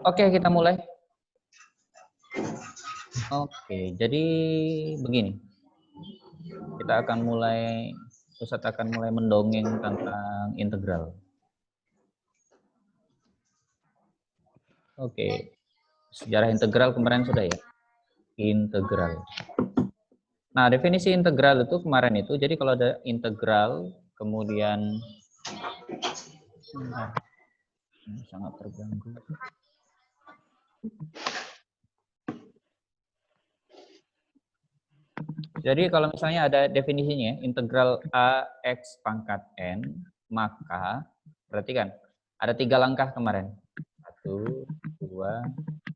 Oke, kita mulai. Oke, jadi begini. Kita akan mulai, Ustadz akan mulai mendongeng tentang integral. Oke, sejarah integral kemarin sudah ya? Integral. Nah, definisi integral itu kemarin itu, jadi kalau ada integral, kemudian ini sangat terganggu. Jadi kalau misalnya ada definisinya, integral AX pangkat N, maka berarti kan ada 3 langkah kemarin. 1, 2,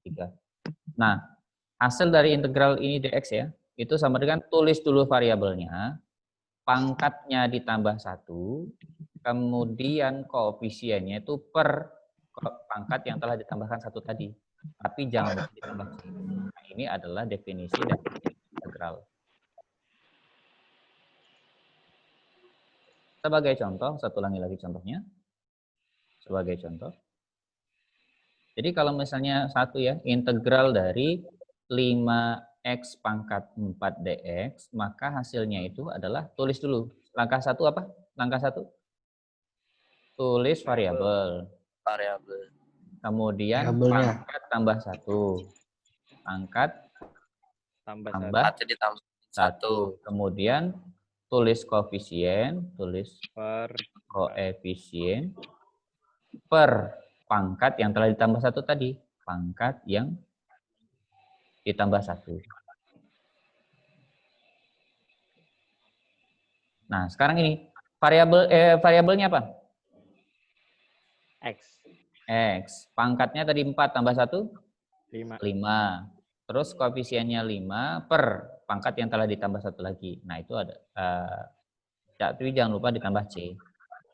3. Nah, hasil dari integral ini dx ya, itu sama dengan tulis dulu variabelnya, pangkatnya ditambah 1, kemudian koefisiennya itu per pangkat yang telah ditambahkan 1 tadi. Tapi jangan lupa ditambah C. Nah, ini adalah definisi dari integral. Sebagai contoh, satu lagi contohnya. Sebagai contoh. Jadi kalau misalnya satu ya, integral dari 5x pangkat 4 dx, maka hasilnya itu adalah, tulis dulu. Langkah 1 apa? Langkah 1? Tulis variabel. Kemudian pangkat tambah 1. Pangkat tambah 1. Kemudian tulis koefisien, tulis koefisien per pangkat yang telah ditambah 1 tadi. Pangkat yang ditambah 1. Nah, sekarang ini variabelnya apa? X. Pangkatnya tadi 4 tambah 1? 5. Terus koefisiennya 5 per pangkat yang telah ditambah 1 lagi. Nah, itu ada. Tapi jangan lupa ditambah C.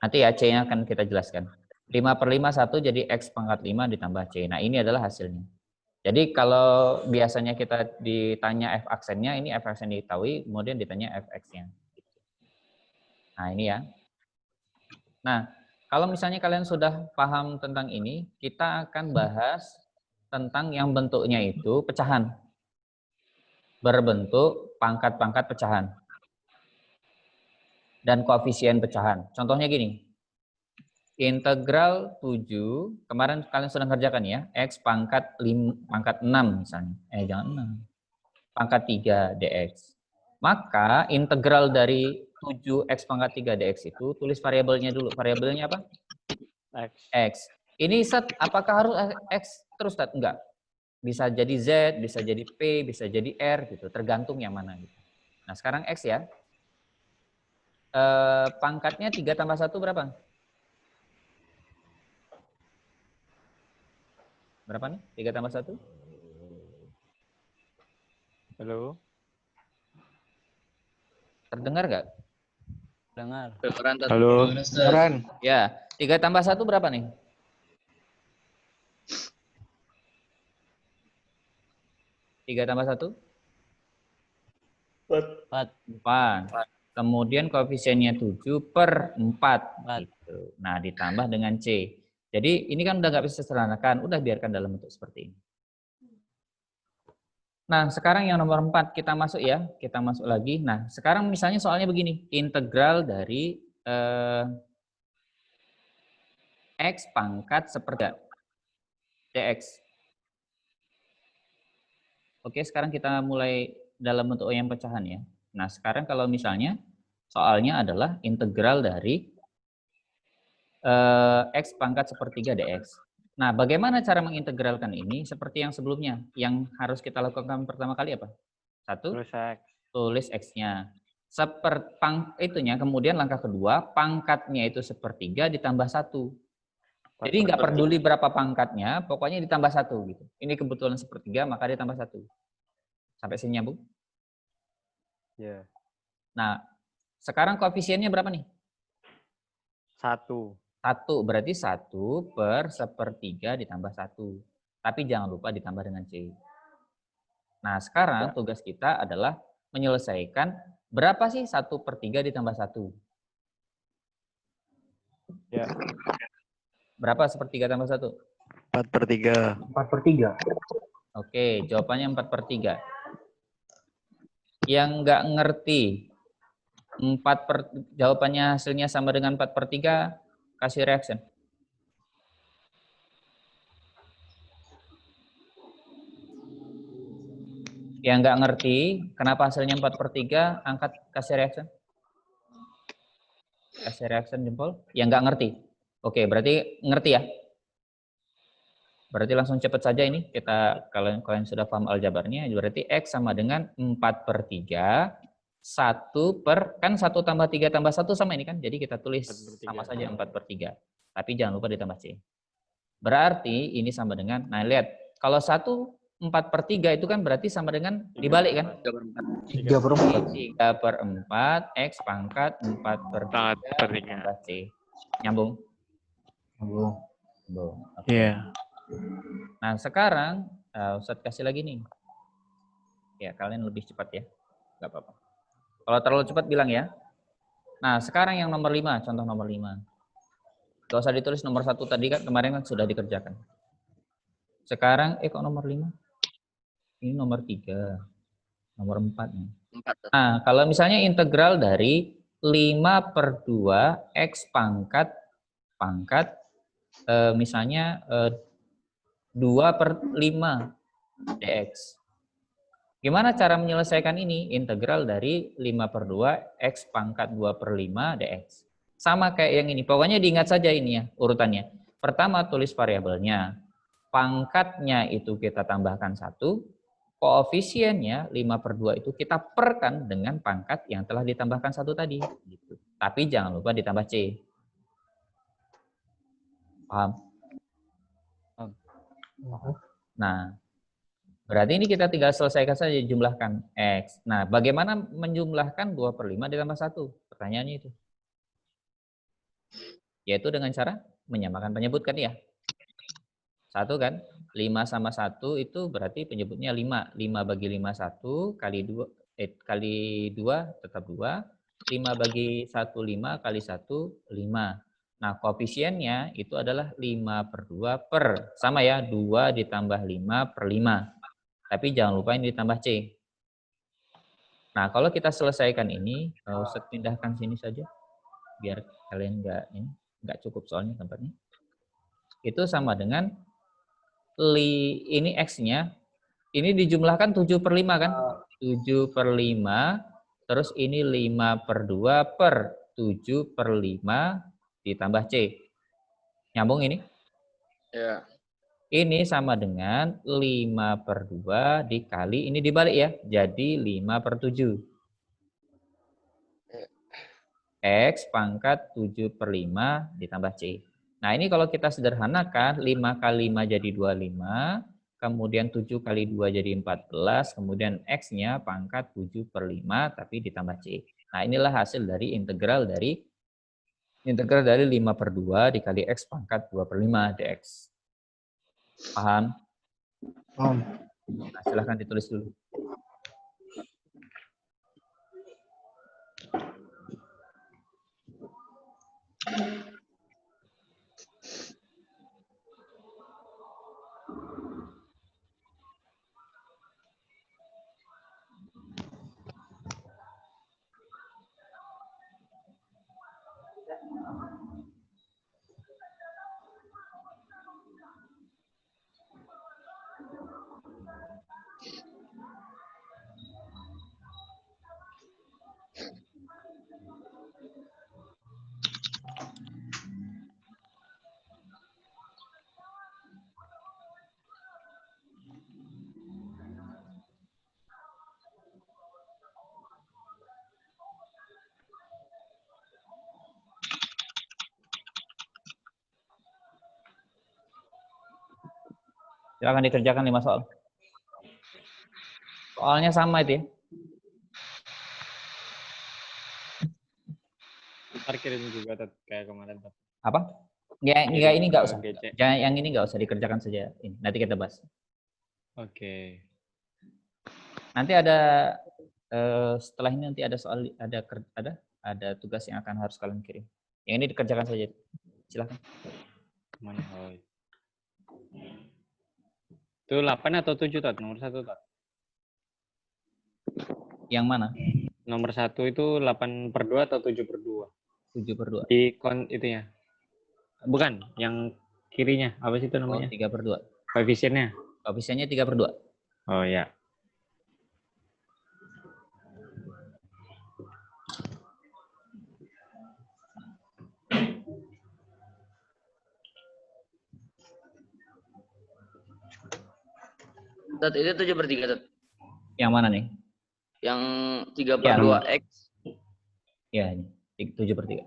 Nanti ya C-nya akan kita jelaskan. 5 per 5, 1, jadi X pangkat 5 ditambah C. Nah, ini adalah hasilnya. Jadi kalau biasanya kita ditanya F aksennya, ini F aksen diketahui, kemudian ditanya F X-nya. Nah, ini ya. Nah, kalau misalnya kalian sudah paham tentang ini, kita akan bahas tentang yang bentuknya itu pecahan. Berbentuk pangkat-pangkat pecahan. Dan koefisien pecahan. Contohnya gini. Integral 7, kemarin kalian sudah kerjakan ya, X pangkat 6 misalnya. Jangan 6. Pangkat 3 dx. Maka integral dari 7x pangkat 3 dx itu, tulis variabelnya dulu. Variabelnya apa? X. Ini set, apakah harus X terus? Enggak. Bisa jadi Z, bisa jadi P, bisa jadi R gitu, tergantung yang mana gitu. Nah, sekarang X ya. Pangkatnya 3 tambah 1 berapa? Berapa nih? 3 tambah 1? Halo. Terdengar nggak? Dengar. Halo. Dengaran. Ya, 3 tambah 1 berapa nih? 3 tambah 1? 4. Kemudian koefisiennya 7 per 4. Gitu. Nah, ditambah dengan C. Jadi ini kan udah nggak bisa disederhanakan, udah biarkan dalam bentuk seperti ini. Nah, sekarang yang nomor 4 kita masuk ya, kita masuk lagi. Nah, sekarang misalnya soalnya begini, integral dari X pangkat sepertiga dx. Oke, sekarang kita mulai dalam bentuk yang pecahan ya. Nah, sekarang kalau misalnya soalnya adalah integral dari X pangkat sepertiga dx. Nah, bagaimana cara mengintegralkan ini? Seperti yang sebelumnya, yang harus kita lakukan pertama kali apa? 1, tulis X-nya. Itunya, kemudian langkah kedua, pangkatnya itu sepertiga ditambah 1. Jadi nggak peduli berapa pangkatnya, pokoknya ditambah 1 gitu. Ini kebetulan sepertiga, maka ditambah 1. Sampai sini nyambung? Ya. Nah, sekarang koefisiennya berapa nih? 1. 1, berarti 1 per sepertiga ditambah 1. Tapi jangan lupa ditambah dengan C. Nah, sekarang tugas kita adalah menyelesaikan berapa sih 1 per 3 ditambah 1? Ya. Berapa sepertiga tambah 1? 4/3. 4/3. Oke, jawabannya 4/3. Yang nggak ngerti jawabannya hasilnya sama dengan 4/3, kasih reaction. Yang nggak ngerti kenapa hasilnya 4/3, angkat, kasih reaction. Kasih reaction jempol. Yang nggak ngerti. Oke, berarti ngerti ya. Berarti langsung cepat saja ini. Kita, kalau kalian sudah paham aljabarnya, berarti X sama dengan 4/3, 1 per, kan 1 tambah 3 tambah 1 sama ini kan. Jadi kita tulis sama saja 4/3. Tapi jangan lupa ditambah C. Berarti ini sama dengan, nah lihat, kalau 1 4/3 itu kan berarti sama dengan dibalik kan? 3/4. 3/4 X pangkat 4/3 tambah C. Nyambung? Nyambung. Iya. Nah sekarang Ustadz kasih lagi nih. Ya kalian lebih cepat ya. Gak apa-apa. Kalau terlalu cepat bilang ya. Nah sekarang yang nomor 5, contoh nomor 5. Gak usah ditulis nomor 1 tadi kan, kemarin kan sudah dikerjakan. Sekarang, kok nomor 5? Ini nomor 3. Nomor 4 nih. Nah, kalau misalnya integral dari 5/2 X pangkat misalnya 2/5 dx. Gimana cara menyelesaikan ini? Integral dari 5/2 X pangkat 2/5 dx. Sama kayak yang ini. Pokoknya diingat saja ini ya, urutannya. Pertama tulis variabelnya. Pangkatnya itu kita tambahkan 1. Koefisiennya 5/2 itu kita perkan dengan pangkat yang telah ditambahkan 1 tadi. Gitu. Tapi jangan lupa ditambah C. Paham? Nah, berarti ini kita tinggal selesaikan saja, jumlahkan X. Nah, bagaimana menjumlahkan 2/5 ditambah 1? Pertanyaannya itu. Yaitu dengan cara menyamakan penyebut kan ya. 1 kan, 5 sama 1 itu berarti penyebutnya 5. 5 bagi 5, 1, kali 2, kali 2 tetap 2. 5 bagi 1, 5, kali 1, 5. Nah, koefisiennya itu adalah 5/2 per, sama ya, 2 ditambah 5/5. Tapi jangan lupa ini ditambah C. Nah, kalau kita selesaikan ini, Ustadz pindahkan sini saja, biar kalian nggak cukup soalnya tempatnya. Itu sama dengan ini X-nya, ini dijumlahkan 7/5 kan? 7/5, terus ini 5/2 per 7/5 ditambah C. Nyambung ini? Ya. Ini sama dengan 5/2 dikali, ini dibalik ya, jadi 5/7. X pangkat 7/5 ditambah C. Nah ini kalau kita sederhanakan, 5 kali 5 jadi 25, kemudian 7 kali 2 jadi 14, kemudian X-nya pangkat 7/5 tapi ditambah C. Nah inilah hasil dari integral dari 5/2 dikali X pangkat 2/5 dx. Paham? Paham. Nah, silahkan ditulis dulu. Silakan dikerjakan 5 soal. Soalnya sama itu ya. Ntar kirim juga kayak kemarin. Apa? Enggak, ini enggak usah. GC. Jangan, yang ini enggak usah dikerjakan saja. Ini nanti kita bahas. Oke. Nanti ada setelah ini nanti ada soal, ada tugas yang akan harus kalian kirim. Yang ini dikerjakan saja. Silakan. Mana? Itu 8 atau 7, Tat? Nomor 1, Tat. Yang mana? Nomor 1 itu 8/2 atau 7/2? 7/2. Di itunya. Bukan, yang kirinya. Apa sih itu Oh, namanya? 3/2. Koefisiennya. Koefisiennya 3/2. Oh ya. Tat, itu 7/3, Tat. Yang mana nih? Yang 3/2 X. Ya, ini 7/3.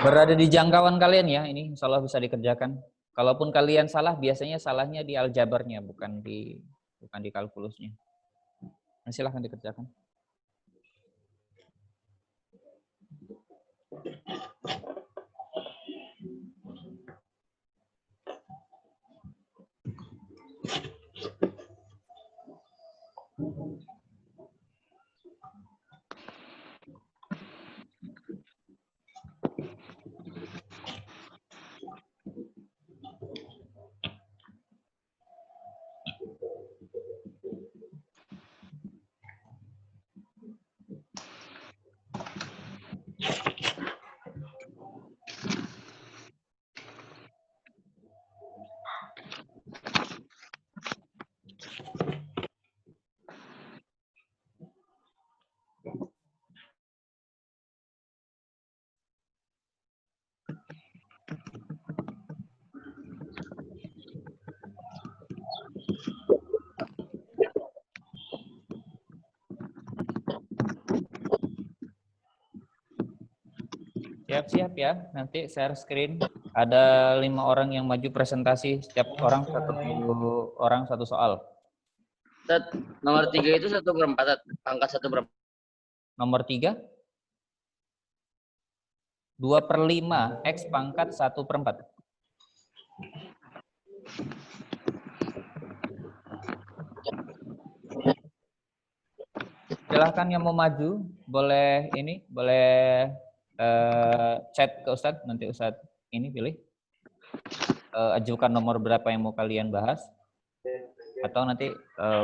Berada di jangkauan kalian ya, ini insya Allah bisa dikerjakan. Kalaupun kalian salah, biasanya salahnya di aljabarnya, bukan di kalkulusnya. Nah, silahkan dikerjakan. Siap-siap ya, nanti share screen. Ada 5 orang yang maju presentasi, setiap orang satu soal. Tat, nomor 3 itu 1/4, Tat. Pangkat 1/4. Nomor 3, 2/5 X pangkat 1/4. Silahkan yang mau maju, boleh chat ke Ustadz, nanti Ustadz ini pilih. Ajukan nomor berapa yang mau kalian bahas. Atau nanti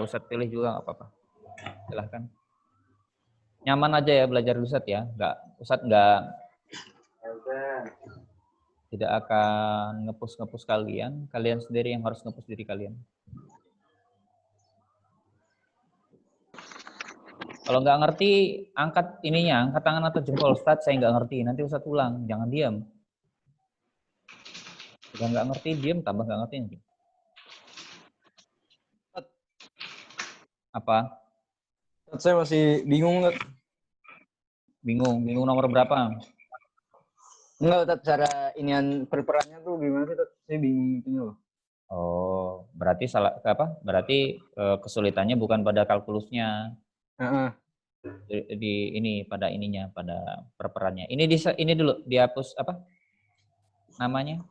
Ustadz pilih juga nggak apa-apa. Silahkan. Nyaman aja ya belajar Ustadz ya. Ustadz tidak akan ngepus kalian. Kalian sendiri yang harus ngepus diri kalian. Kalau nggak ngerti, angkat tangan atau jempol. Ustadz, saya nggak ngerti. Nanti Ustadz ulang, jangan diam. Udah nggak ngerti, diam, tambah nggak ngerti nanti. Apa? Saya masih bingung, Tat. Bingung nomor berapa? Enggak, Tat, cara inian perperannya tuh gimana sih, Tat? Saya bingung itunya loh. Oh, berarti Berarti kesulitannya bukan pada kalkulusnya. Pada perperannya. Ini dulu dihapus apa? Namanya?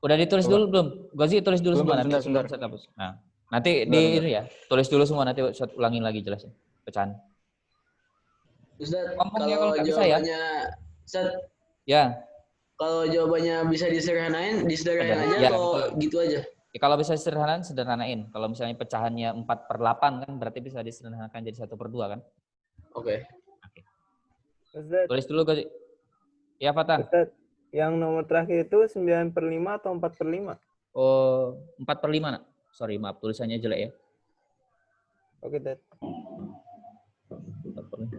Udah ditulis dulu belum? Gozi tulis dulu semua nanti sebelum saya hapus. Nah, nanti ini ya, tulis dulu semua nanti saya ulangin lagi jelasin pecahan. Ustaz, Ngomongnya kalau kalau nggak bisa ya. jawabannya Ustaz, Ya. kalau jawabannya bisa disederhanain aja Ya, atau gitu aja? Ya, kalau bisa sederhanain. Kalau misalnya pecahannya 4/8 kan berarti bisa disederhanakan jadi 1/2 kan? Oke. Ustaz, Tulis dulu Gozi. Ya, Fatah. Ustaz, yang nomor terakhir itu 9/5 atau 4/5? Oh, 4/5 nak. Sorry, maaf tulisannya jelek ya. Oke, Ustaz. 4/5.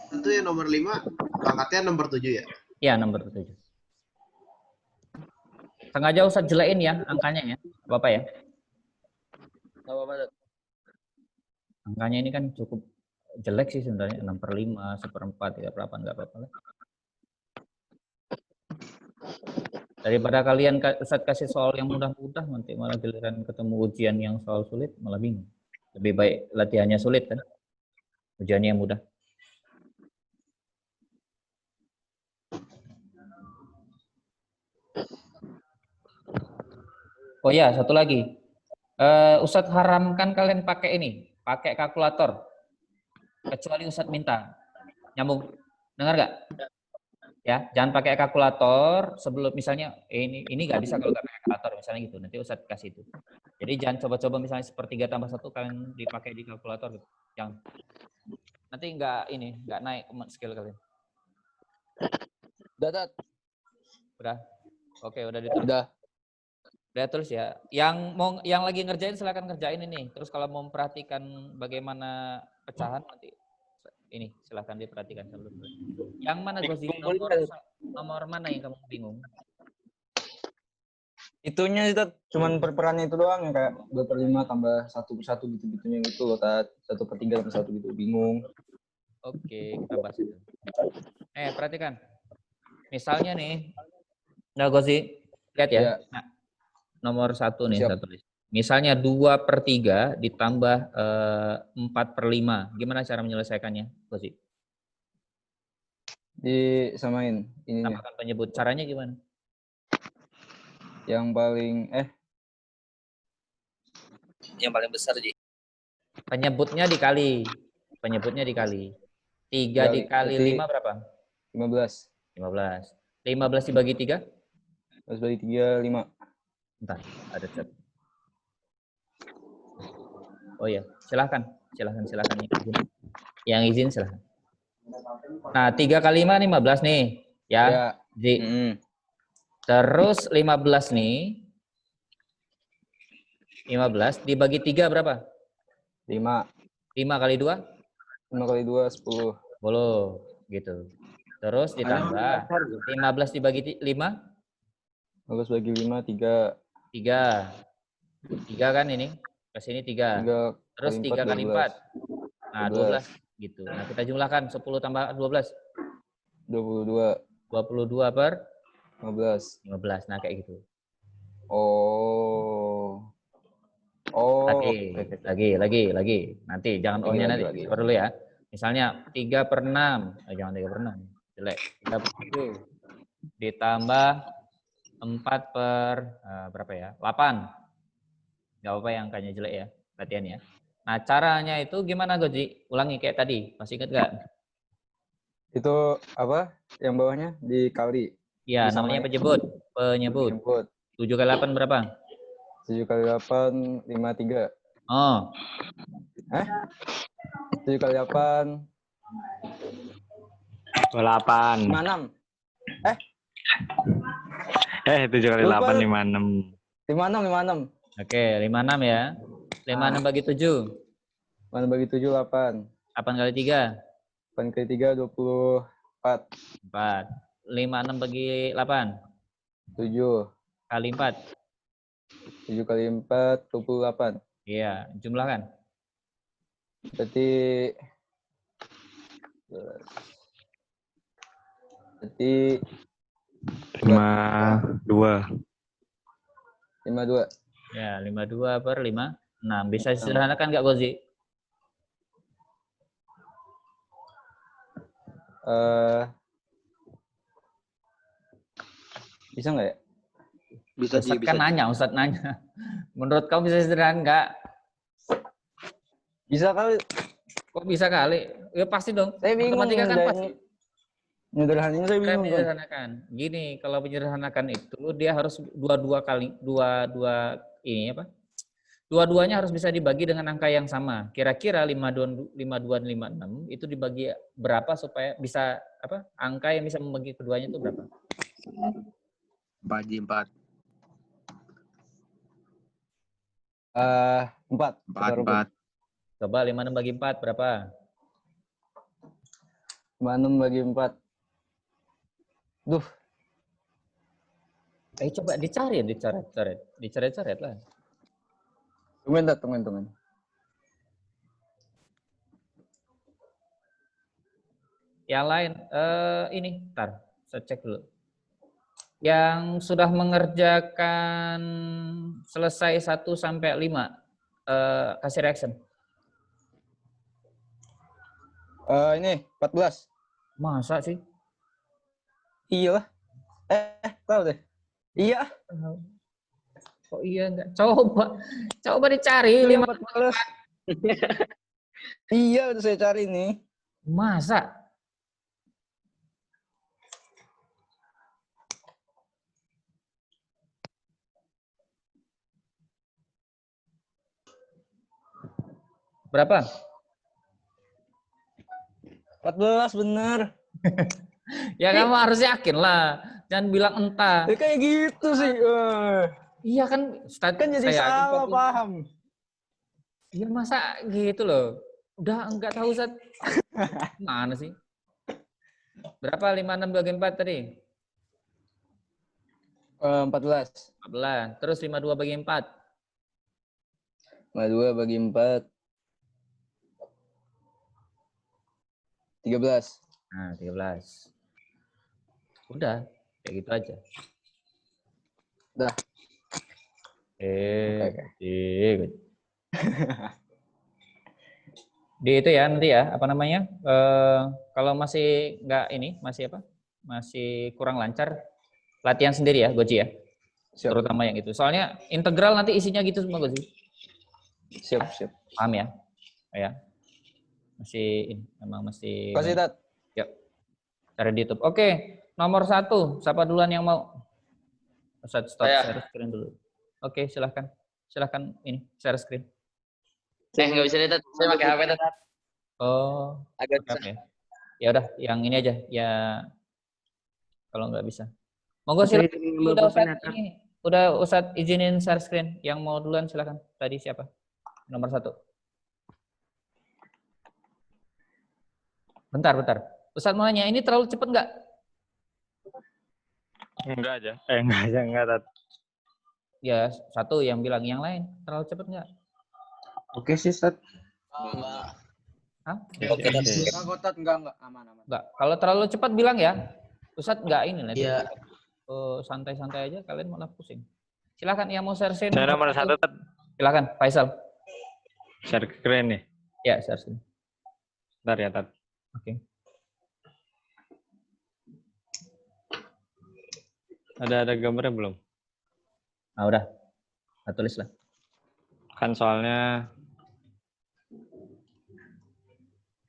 Itu yang nomor 5, pangkatnya nomor 7 ya? Ya, nomor 7. Sengaja usah jelekin ya angkanya ya. Bapak ya. Apa-apa, Ustaz? Angkanya ini kan cukup jelek sih sebenarnya, 6/5, 1/4, 3/8, nggak apa-apa lah. Daripada kalian Ustadz kasih soal yang mudah-mudah, nanti malah giliran ketemu ujian yang soal sulit, malah bingung. Lebih baik latihannya sulit kan, ujiannya yang mudah. Oh ya, satu lagi. Ustadz haramkan kalian pakai ini, pakai kalkulator. Kecuali Ustadz minta. Nyambung. Dengar nggak? Ya, jangan pakai kalkulator sebelum misalnya ini nggak bisa kalau nggak pakai kalkulator misalnya gitu. Nanti Ustadz kasih itu. Jadi jangan coba-coba misalnya 1/3 + 1 kalian dipakai di kalkulator gitu. Jangan. Nanti nggak naik skill kalian. Udah, Tat. Udah. Oke, udah ditulis. Udah. Udah tulis ya. Yang lagi ngerjain silakan ngerjain ini. Terus kalau mau memperhatikan bagaimana pecahan nanti ini silakan diperhatikan sebelum. Yang mana Gozi? Nomor mana yang kamu bingung? Itunya Tat, cuman perperannya itu doang yang kayak 2/5 tambah 1/1 gitu-gitunya gitu loh, Tat. 1/3 tambah 1 gitu, bingung. Oke, kita bahas itu. Perhatikan. Misalnya nih, nah Gozi, lihat ya. Ya. Nah, nomor 1 nih, Siap. saya tulis. Misalnya 2/3 ditambah 4/5. Gimana cara menyelesaikannya, Gozi? Disamain ininya. Tambahkan penyebut. Caranya gimana? Yang paling Yang paling besar, Ji. Penyebutnya dikali. 3 dikali 5 berapa? 15. 15. 15 dibagi 3? 15 bagi 3, 5. Bentar, ada chat. Oh iya, silahkan. Yang izin silahkan. Nah, 3 kali 5, 15 nih. Ya, Ji. Terus 15 nih. 15 dibagi 3 berapa? 5. 5 kali 2? 5 kali 2, 10. 10. Gitu. Terus ditambah 15 dibagi 5? 15 bagi 5, 3. 3 kan ini? Ke sini 3. Terus 3 kali 4. Nah, 12 gitu. Nah, kita jumlahkan 10 tambah 12. 22. 22 per 15. 15. Nah, kayak gitu. Oh. Lagi. Nanti jangan O-nya nanti. Coba dulu ya. Misalnya 3/6. Jangan 3/6. Jelek. 3/7 ditambah 4 per berapa ya? 8. Gak apa-apa yang angkanya jelek ya. Latihan ya. Nah, caranya itu gimana, Goji? Ulangi kayak tadi. Masih ingat gak? Itu apa? Yang bawahnya dikali. Iya, namanya penyebut. 7 kali 8 berapa? 7 kali 8, 53. Oh. 7 kali 8. 8. 56. 7 kali 8, 56. 56. Oke, 56 ya. 56 bagi 7. 56 bagi 7, 8. 8 kali 3. 8 kali 3, 24. 4. 56 bagi 8. 7. Kali 4. 7 kali 4, 28. Iya, jumlahkan. Berarti 52. 52. Ya, 52 per 5. 6. Bisa disederhanakan nggak, Gozi? Bisa nggak ya? Bisa, Ji. Ustadz kan nanya, Ustadz nanya. Menurut kamu bisa sederhana nggak? Bisa kali. Kok bisa kali? Ya pasti dong. Saya bingung. Matematika kan pasti. Menyederhanakannya saya bingung. Menyederhanakan. Gini, kalau menyederhanakan itu dia harus dua-duanya harus bisa dibagi dengan angka yang sama. Kira-kira 52 dan 56 itu dibagi berapa supaya bisa angka yang bisa membagi keduanya itu berapa? 4, Ji. 4. 4. Coba 56 bagi 4 berapa? 56 bagi 4. Duh. Coba dicoret-coret lah. Tungguin. Yang lain, ini, ntar, saya cek dulu. Yang sudah mengerjakan selesai 1 sampai 5, kasih reaction. Ini 14. Masa sih? Iya lah. Tahu deh. Iya. Kok iya enggak? Coba dicari Iya, 5. 14. Iya, udah saya cari nih. Masa? Berapa? 14 bener. Ya kamu harus yakin lah. Jangan bilang entah. Ya kayak gitu sih. Iya kan, Kan jadi saya yakin salah 14. paham. Iya masa gitu loh. Udah enggak tahu Ustaz. Mana sih? Berapa 56 bagi 4 tadi? 14. 14. Terus 52 bagi 4. 52 bagi 4. 13. Nah, 13. Udah, kayak gitu aja. Dah. Good. Di itu ya nanti ya, apa namanya? Kalau masih nggak ini, masih apa? Masih kurang lancar, latihan sendiri ya, Goji ya. Siap. Terutama yang itu. Soalnya integral nanti isinya gitu semua, Goji. Siap. Paham ya? Ya. Masih ini, memang masih. Kasih Tat. Yuk. Cari di YouTube. Oke, nomor 1. Siapa duluan yang mau? Stop share screen dulu. Oke, silahkan. Silahkan ini, share screen. Nggak bisa lihat. Saya pakai HP Tat. Oh, Agak oke. Ya udah, yang ini aja. Ya, kalau nggak bisa. Monggo silakan. Udah Ustadz izinin share screen. Yang mau duluan silahkan. Tadi siapa? Nomor 1. Bentar. Ustadz mau nanya, ini terlalu cepat nggak? Enggak, Tat. Ya, 1 yang bilang, yang lain terlalu cepat nggak? Oke sih, Tat. Hah? Oke, Tat. Enggak, aman. Enggak. Kalau terlalu cepat bilang ya. Ustadz nggak ini nanti. Iya. Santai-santai aja, kalian malah pusing. Silakan yang mau share screen. Saya nomor 1, Tat. Silakan, Faisal. Share screen nih. Ya, share screen. Bentar ya, Tat. Oke. Ada gambarnya belum? Nah, udah. Nah, tulis lah. Kan soalnya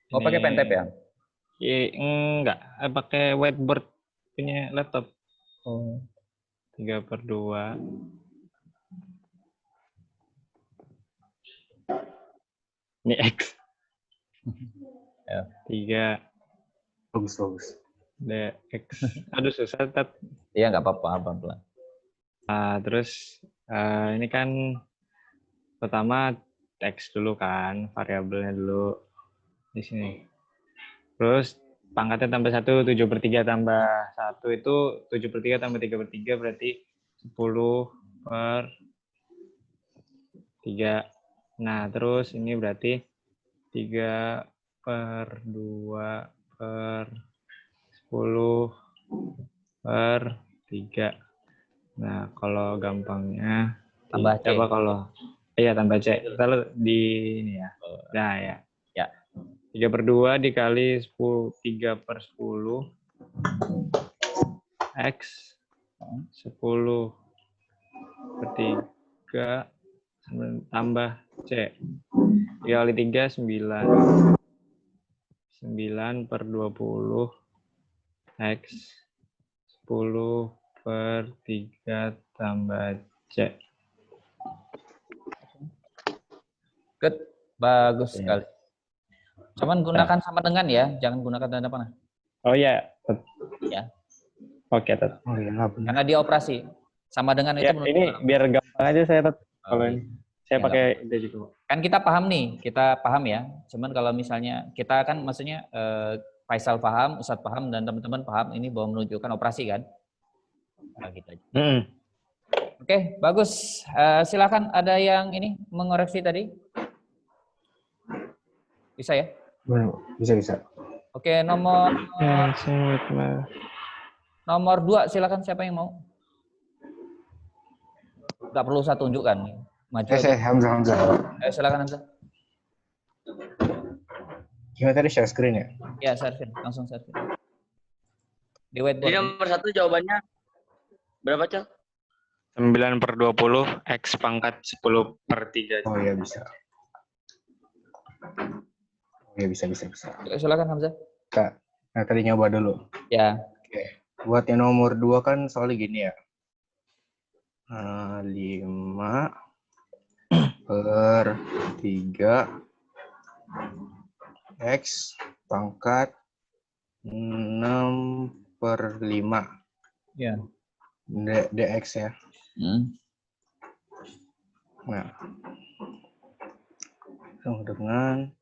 Mau pakai pen type ya? Enggak, pakai whiteboard punya laptop. Oh. 3/2. Ini X. Ya. 3. Bagus. DX. Aduh, susah, Tat. Iya, nggak apa-apa, pelan-pelan. Terus ini kan pertama teks dulu kan, variabelnya dulu di sini. Terus pangkatnya tambah 1, 7/3 tambah 1 itu 7/3 tambah 3/3 berarti 10/3. Nah, terus ini berarti 3/2/10/3. Nah, kalau gampangnya Tambah C. Coba kalau tambah C. Kita di ini ya. Nah, ya. 3/2 dikali 3/10 X 10/3 tambah C. 3 kali 3 9. 9/20 X 10/3 tambah C. Good. Bagus sekali. Cuman gunakan sama dengan ya, jangan gunakan tanda panah. Oh iya. Ya. Oke, Tat. Karena dia operasi. Sama dengan itu Ya, ini biar gampang aja saya, Tat. Kalau ini. Saya pakai itu juga. Kan kita paham nih, kita paham ya. Cuman kalau misalnya kita kan maksudnya Faisal paham, Ustadz paham, dan teman-teman paham ini bahwa menunjukkan operasi kan. Nah, gitu aja. Oke, bagus. Silakan ada yang ini mengoreksi tadi. Bisa ya? Bisa. Oke, nomor Sama. nomor 2 silakan, siapa yang mau? Nggak perlu saya tunjukkan. Maju aja. Hamzah. Ayo silakan Hamzah. Gimana tadi share screen ya? Ya, Sarfin, langsung Sarfin. Di Jadi whiteboard. nomor 1 jawabannya berapa, Cel? 9/20 X pangkat 10/3. Oh iya bisa. Oh iya bisa. Silakan Hamzah. Kak, nah tadi nyoba dulu. Ya. Oke. Buat yang nomor 2 kan soalnya gini ya. 5 per 3 X pangkat 6/5 Ya. dx ya. Nah, dengan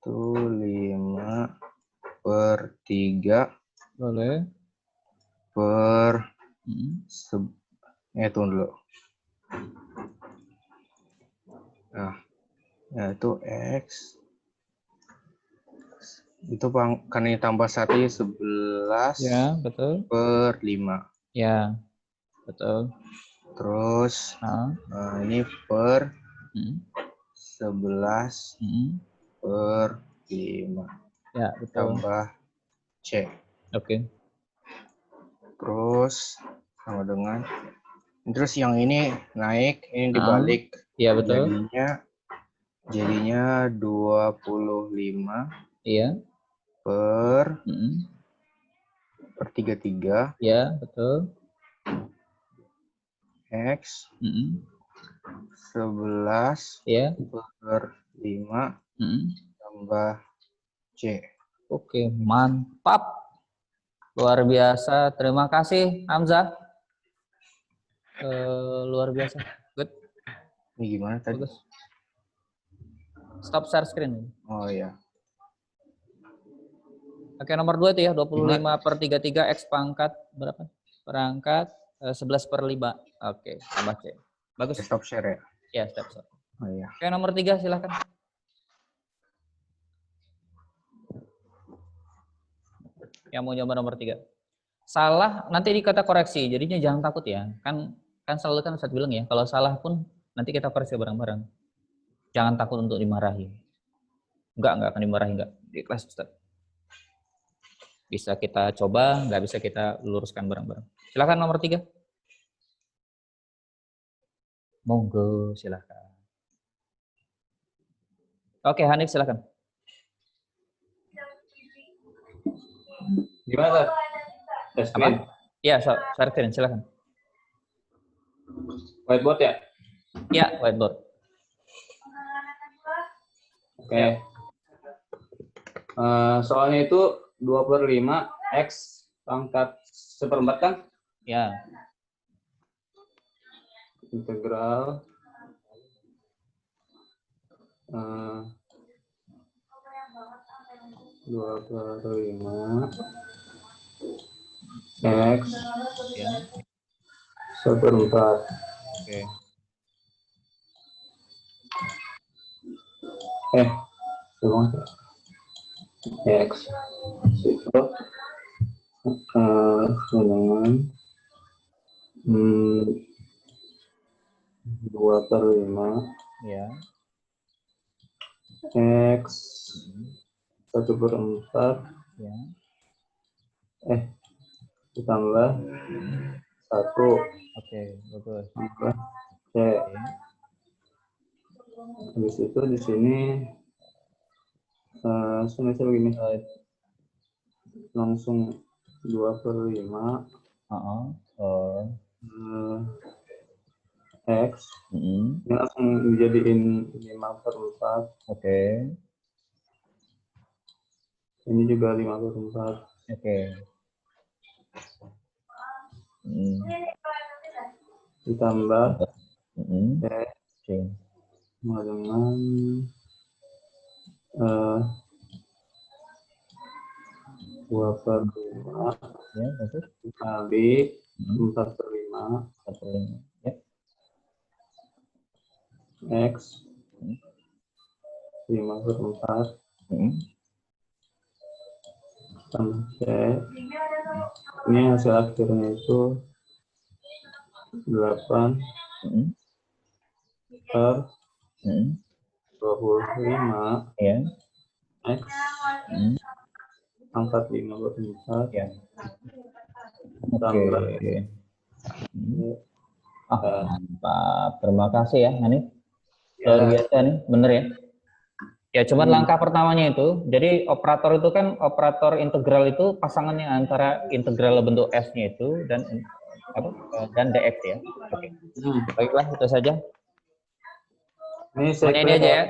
5/3 Boleh. tunggu dulu. Nah, yaitu X itu kan ini tambah 1 11 Ya, betul. per 5. Ya, betul. Terus ini per 11 per 5. Ya, betul. Tambah C. Oke. Terus sama dengan terus yang ini naik, ini dibalik. Iya, betul. Jadinya 25 Iya. per 33 Iya, betul. X 11 Iya. per 5 tambah C. Oke, mantap. Luar biasa. Terima kasih, Hamzah. Luar biasa. Good. Ini gimana tadi? Bagus. Stop share screen. Oh iya. Oke, nomor 2 itu ya, 25/33 X pangkat berapa? Perangkat 11/5. Oke, tambah C. Bagus. Stop share ya? Ya, stop share. Oh iya. Oke, nomor 3 silakan. Yang mau nyoba nomor 3. Salah nanti dikata koreksi, jadinya jangan takut ya. Kan selalu kan Ustadz bilang ya, kalau salah pun nanti kita koreksi bareng-bareng. Jangan takut untuk dimarahi. Enggak akan dimarahi, enggak. Di kelas Ustadz. Bisa kita coba, nggak bisa kita luruskan bareng-bareng. Silakan nomor 3. Monggo, silakan. Oke, Hanif silakan. Gimana, Tes? Apa? Iya, Sarfin, silakan. Whiteboard ya? Iya, whiteboard. Oke. Soalnya itu 2/5 X pangkat 1/4 kan? Ya. Integral 2/5 X Ya. 1/4. Oke. X itu dengan 2/5 Ya. X 1/4 Ya. ditambah 1 Oke, bagus. tambah C. Oke. Habis itu di sini semisal begini, langsung 2/5 X ini langsung dijadiin 5/4. Oke. Ini juga 5/4. Oke. Ditambah C. sama dengan 2/5 Ya, bagus. dikali 4/5 4/5. Ya. X 5/4 tambah C. Ini hasil akhirnya itu 8 Hmm. per Hmm. 25 Ya. X Hmm. pangkat 5 per 4 Ya. Oke. tambah Mantap. Terima kasih ya, Hanif. Ya. Luar biasa nih, bener ya. Ya, cuman langkah pertamanya itu, jadi operator itu kan, operator integral itu pasangannya antara integral bentuk S-nya itu dan dan dx ya. Oke. Baiklah, itu saja. Ini Pokoknya ini aja ya.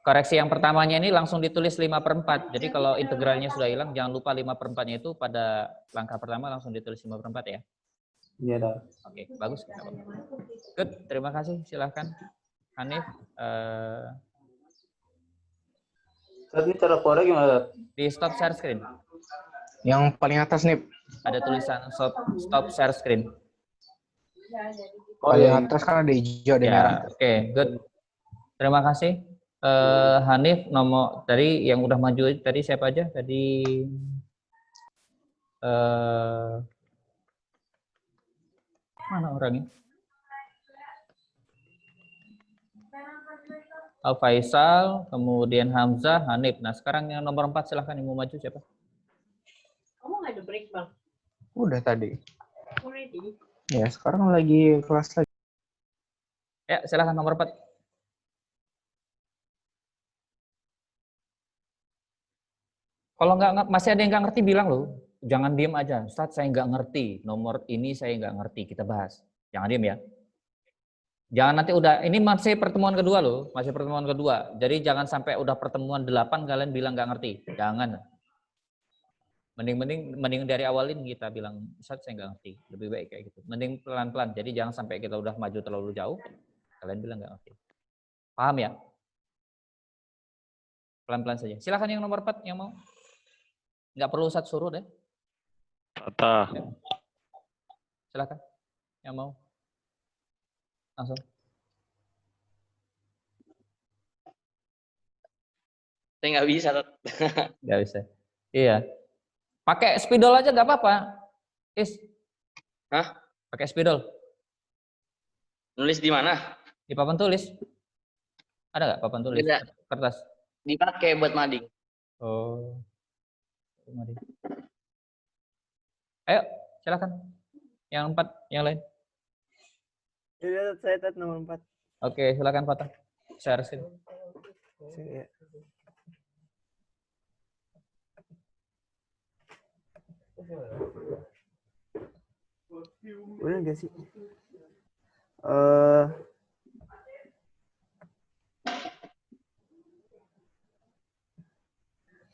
Koreksi yang pertamanya ini langsung ditulis 5/4. Jadi kalau integralnya sudah hilang, jangan lupa 5/4-nya itu pada langkah pertama langsung ditulis 5/4 ya. Iya, dah. Oke, bagus. Good, terima kasih. Silahkan, Hanif. Saat ini cara korek gimana? Di stop share screen. Yang paling atas nih. Ada tulisan stop share screen. Oh, yang atas kan ada hijau, ada merah. Oke, good. Terima kasih. Hanif, nomor tadi yang udah maju tadi siapa aja? Tadi mana orangnya? Faisal, kemudian Hamzah, Hanif. Nah, sekarang yang nomor 4 silahkan yang mau maju siapa? Kamu nggak ada break, Bang? Udah tadi. Already? Ya, sekarang lagi kelas lagi. Ya, silahkan nomor 4. Kalau nggak masih ada yang nggak ngerti bilang loh. Jangan diem aja. Ustaz, saya nggak ngerti. Nomor ini saya nggak ngerti. Kita bahas. Jangan diem ya. Jangan nanti udah, ini masih pertemuan kedua loh. Masih pertemuan kedua. Jadi jangan sampai udah pertemuan 8 kalian bilang nggak ngerti. Jangan. Mending dari awalin kita bilang, Ustaz saya nggak ngerti. Lebih baik kayak gitu. Mending pelan-pelan. Jadi jangan sampai kita udah maju terlalu jauh. Kalian bilang nggak ngerti. Paham ya? Pelan-pelan saja. Silakan yang nomor 4 yang mau. Nggak perlu Ustaz suruh deh. Patah. Silakan. Yang mau. Langsung. Saya nggak bisa. Nggak bisa. Iya. Pakai spidol aja nggak apa-apa. Hah? Pakai spidol. Nulis di mana? Di papan tulis. Ada nggak papan tulis? Tidak. Kertas. Dipakai buat mading. Oh. Mari. Ayo, silakan. Yang 4, yang lain. Jadi saya tet nomor 4. Oke, silakan Fatah. Share screen. Ya. Udah nggak sih?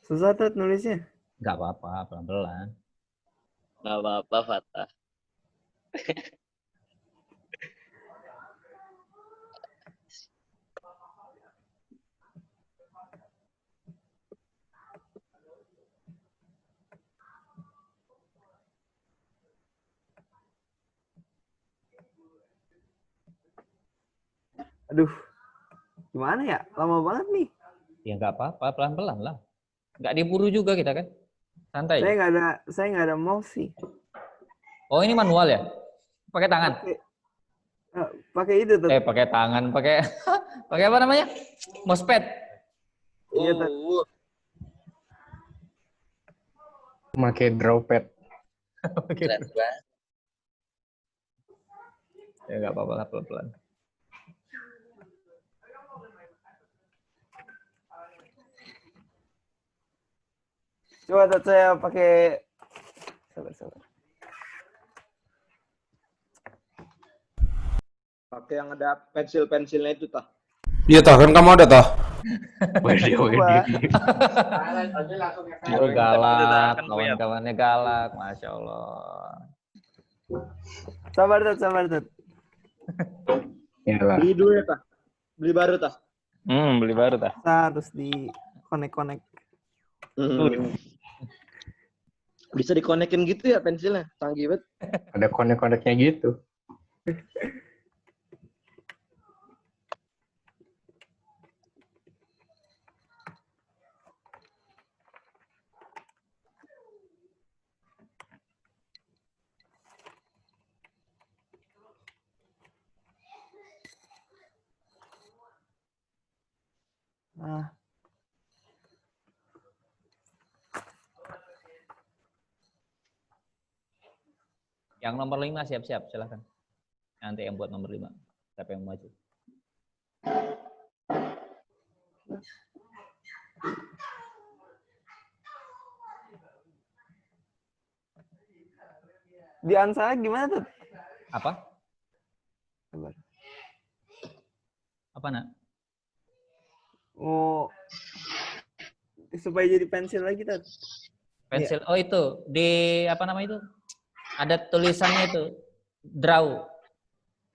Susah tet nulisnya. Nggak apa-apa, pelan-pelan. Nggak apa-apa, Fatah. Aduh, gimana ya? Lama banget nih. Ya nggak apa-apa, pelan-pelan lah. Nggak diburu juga kita kan. Santai. Saya nggak ada mouse sih. Oh, ini manual ya? Pakai tangan? Pakai itu tuh. Pakai tangan, pakai pakai apa namanya? Mousepad. Iya tuh. Pakai drawpad. Keren banget. Ya nggak apa-apa lah, pelan-pelan. Coba tuh saya pakai. Sabar. Pakai yang ada pensil-pensilnya itu tah. Iya tah, kan kamu ada tah. Galak, kawan-kawannya galak, Masya Allah. Sabar tuh. Beli dulu ya tah. Beli baru tah. Beli baru tah. Harus di connect. Bisa dikonekin gitu ya pensilnya, canggih banget. Ada konek-koneknya gitu. Ah, Yang nomor 5 siap-siap, silahkan. Nanti yang buat nomor 5. Siapa yang maju? di Ansara gimana tuh? Apa? Sabar. Apa, Nak? Oh, supaya jadi pensil lagi tuh. Pensil. Oh, itu. Di apa nama itu? Ada tulisannya itu. Draw.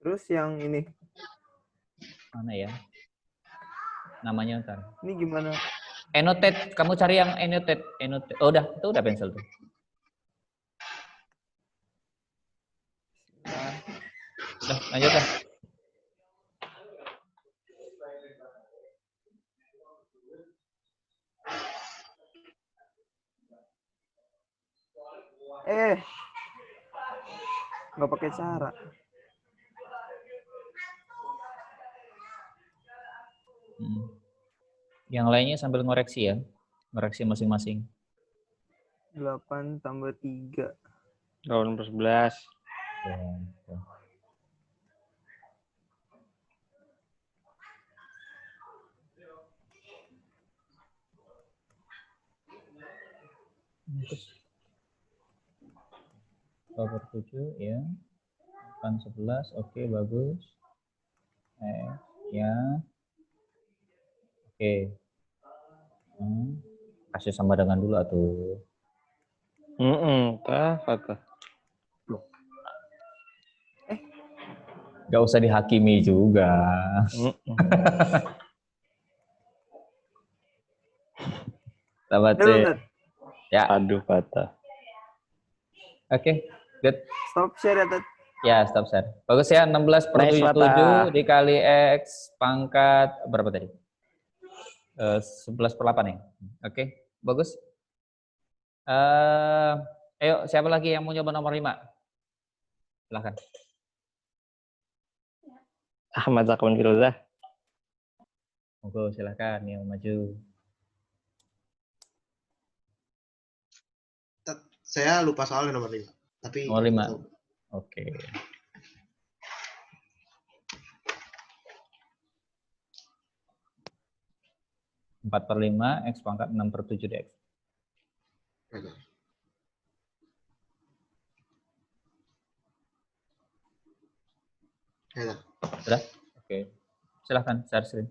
Terus yang ini Mana ya? Namanya ntar. ini gimana? Annotate. Kamu cari yang annotate. Annotate. Oh, udah. Itu udah pensil tuh. Udah, lanjut dah. Nggak pakai cara. Yang lainnya sambil ngoreksi ya. Ngoreksi masing-masing. 8 tambah 3. Tahun nomor 11. Nomor 7 ya. 8, 11. Oke, bagus. Ya. Oke. Kasih sama dengan dulu atuh. Kata. Gak usah dihakimi juga. Selamat sih. Ya. Aduh, patah. Oke, good. Stop share ya, Tat. Ya, stop share. Bagus ya, 16 per Nice, 77 dikali X pangkat berapa tadi? 11 per 8 ya. Oke, bagus. Ayo, siapa lagi yang mau nyoba nomor 5? Silahkan. Ahmad Zakwan Firuzah. Monggo, silahkan yang maju. Saya lupa soalnya nomor 5. Tapi Nomor 5. Oke. Empat per 5, X pangkat 6 per 7 dx. Sudah? Oke. Silahkan, share screen.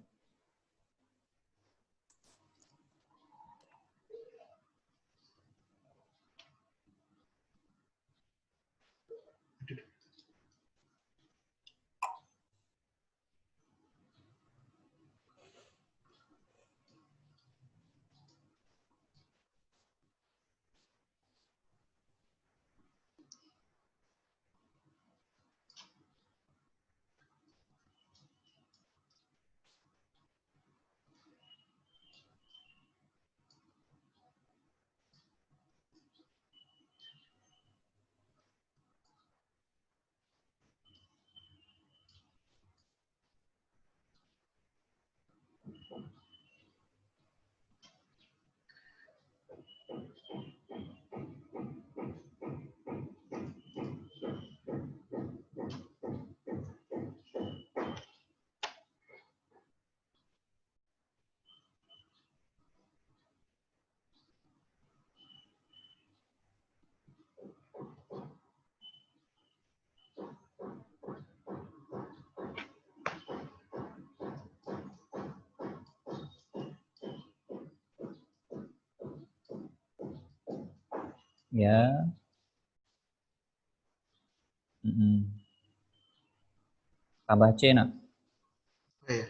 Ya. Tambah C, nak. Iya.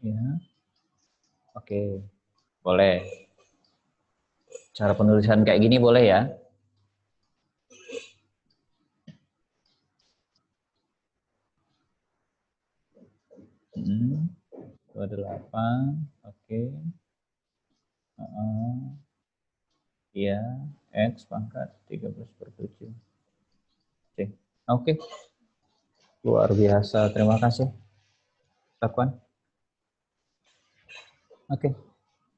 Ya. Oke. Boleh. Cara penulisan kayak gini boleh ya? Hmm. 28. Oke. Iya, X pangkat 13 per 7. Oke. Luar biasa. Terima kasih. Lakukan. Oke.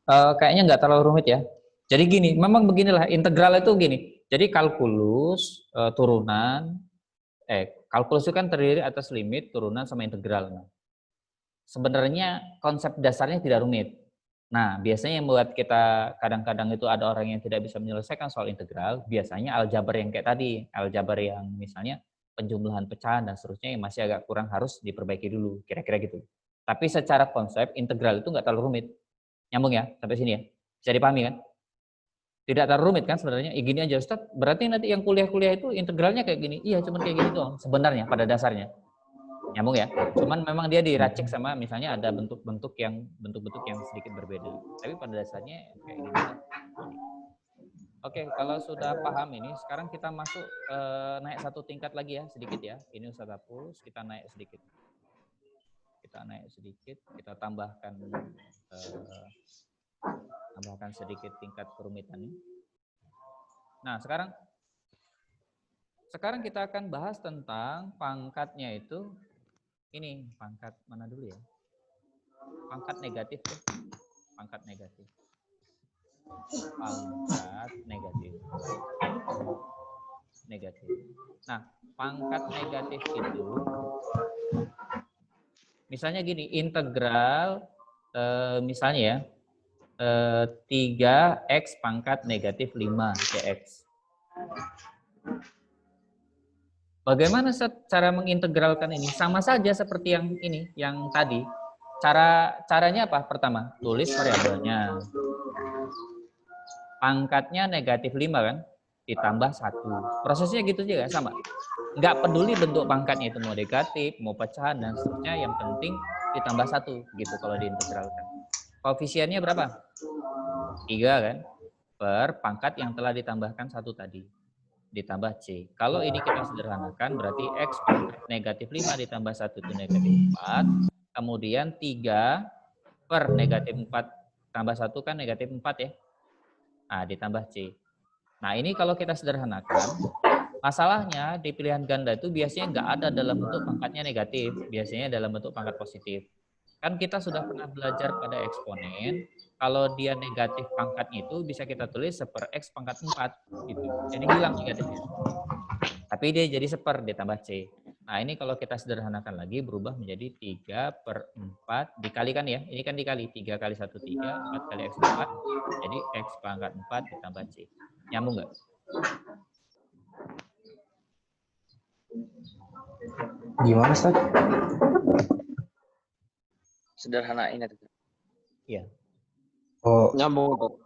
Kayaknya nggak terlalu rumit ya. Jadi gini, memang beginilah integral itu gini. Jadi kalkulus turunan, kalkulus itu kan terdiri atas limit, turunan, sama integral. Nah, sebenarnya konsep dasarnya tidak rumit. Nah, biasanya yang membuat kita kadang-kadang itu ada orang yang tidak bisa menyelesaikan soal integral, biasanya aljabar yang kayak tadi, aljabar yang misalnya penjumlahan pecahan dan seterusnya yang masih agak kurang harus diperbaiki dulu, kira-kira gitu. Tapi secara konsep integral itu nggak terlalu rumit. Nyambung ya sampai sini ya? Bisa dipahami kan? Tidak terlalu rumit kan sebenarnya? Gini aja Ustaz, berarti nanti yang kuliah-kuliah itu integralnya kayak gini. Iya, cuma kayak gini doang sebenarnya pada dasarnya. Nyambung ya? Cuman memang dia diracik sama misalnya ada bentuk-bentuk yang sedikit berbeda. Tapi pada dasarnya kayak gini. Oke, kalau sudah paham ini, sekarang kita masuk naik satu tingkat lagi ya, sedikit ya. Ini Ustaz hapus, kita naik sedikit. Kita tambahkan sedikit tingkat kerumitannya. Nah, sekarang kita akan bahas tentang pangkatnya itu. Ini pangkat mana dulu ya? Pangkat negatif tuh. Pangkat negatif. Nah, pangkat negatif itu misalnya gini, integral misalnya ya 3x pangkat negatif 5 dx. Bagaimana cara mengintegralkan ini? Sama saja seperti yang ini, yang tadi. Caranya apa? Pertama, tulis variabelnya. Pangkatnya negatif 5 kan? Ditambah 1. Prosesnya gitu juga, sama. Nggak peduli bentuk pangkatnya itu mau negatif, mau pecahan, dan seterusnya. Yang penting ditambah 1 gitu kalau diintegralkan. Koefisiennya berapa? 3 kan? Per pangkat yang telah ditambahkan 1 tadi. Ditambah C. Kalau ini kita sederhanakan berarti X pangkat negatif 5 ditambah 1 itu negatif 4. Kemudian 3 per negatif 4 tambah 1 kan negatif 4 ya. Nah, ditambah C. Nah, ini kalau kita sederhanakan, masalahnya di pilihan ganda itu biasanya nggak ada dalam bentuk pangkatnya negatif. Biasanya dalam bentuk pangkat positif. Kan kita sudah pernah belajar pada eksponen, kalau dia negatif pangkatnya itu bisa kita tulis 1/x pangkat 4 gitu. Jadi hilang negatifnya. Tapi dia jadi 1 ditambah C. Nah, ini kalau kita sederhanakan lagi berubah menjadi 3/4 dikalikan ya. Ini kan dikali 3 kali 1 3, 4 kali x 4. Jadi x pangkat 4 ditambah C. Nyambung nggak? Gimana, Ustaz? Sederhanain itu. Iya. Oh, Nyambung.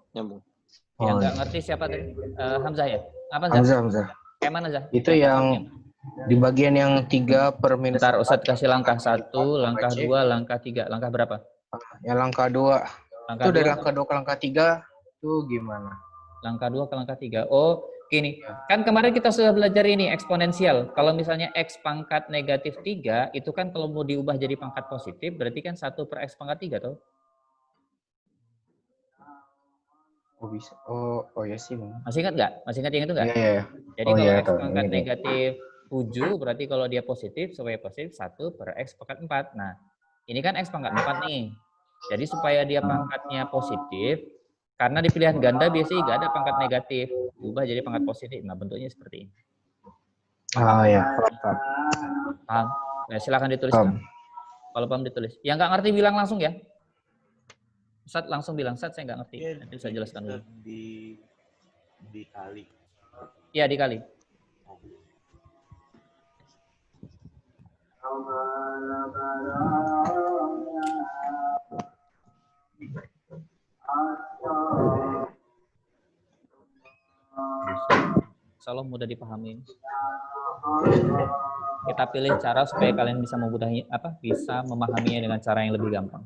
Yang nggak ngerti siapa tadi? Hamzah ya? Apa Hamzah. Kayak mana Zah? Itu yang di bagian yang 3 per minus. Bentar, Ustadz kasih langkah 1, langkah 2, langkah 3. Langkah berapa? Yang langkah 2. Langkah Itu dari 2. langkah 2 ke langkah 3 itu gimana? Langkah 2 ke langkah 3. Oh, gini. Kan kemarin kita sudah belajar ini eksponensial. Kalau misalnya x pangkat negatif 3, itu kan kalau mau diubah jadi pangkat positif, berarti kan 1 per x pangkat 3 tuh. Oh bisa. Oh ya sih, Bang. Masih ingat nggak? Masih ingat yang itu nggak? Iya. Jadi kalau x pangkat negatif 7, berarti kalau dia positif, supaya positif 1 per x pangkat 4. Nah, ini kan x pangkat 4 nih. Jadi supaya dia pangkatnya positif, karena di pilihan ganda biasanya nggak ada pangkat negatif, ubah jadi pangkat positif. Nah, bentuknya seperti ini. Ya. Paham? Nah, silakan dituliskan. Kalau paham ditulis. Yang nggak ngerti bilang langsung ya. Ustaz langsung bilang, Ustaz saya nggak ngerti. Nanti saya jelaskan dulu. Dikali. Iya, dikali. Insyaallah mudah dipahami. Kita pilih cara supaya kalian bisa bisa memahaminya dengan cara yang lebih gampang.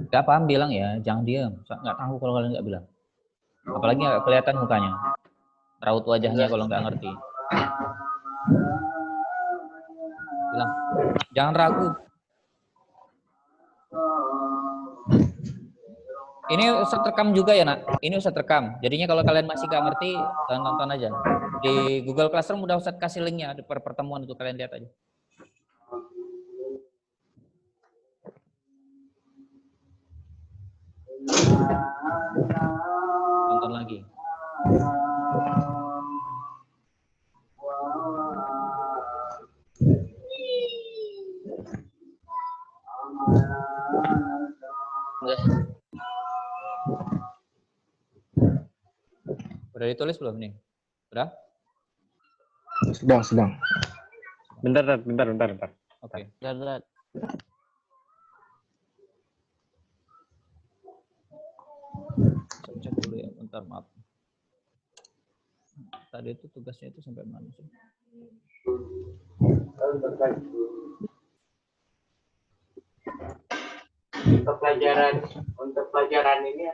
Gak paham bilang ya, jangan diam. Nggak tahu kalau kalian nggak bilang. Apalagi nggak kelihatan mukanya. Raut wajahnya kalau nggak ngerti. Bilang, jangan ragu. Ini Ustadz rekam juga ya, Nak? Ini Ustadz rekam. Jadinya kalau kalian masih nggak ngerti, tonton aja. Di Google Classroom udah Ustadz kasih linknya di pertemuan itu, kalian lihat aja. Tonton lagi. Udah ditulis belum nih? Udah? Sedang. Bentar. Oke. Darat. Cek dulu ya, bentar, maaf. Tadi itu tugasnya itu sampai mana sih? Untuk pelajaran ini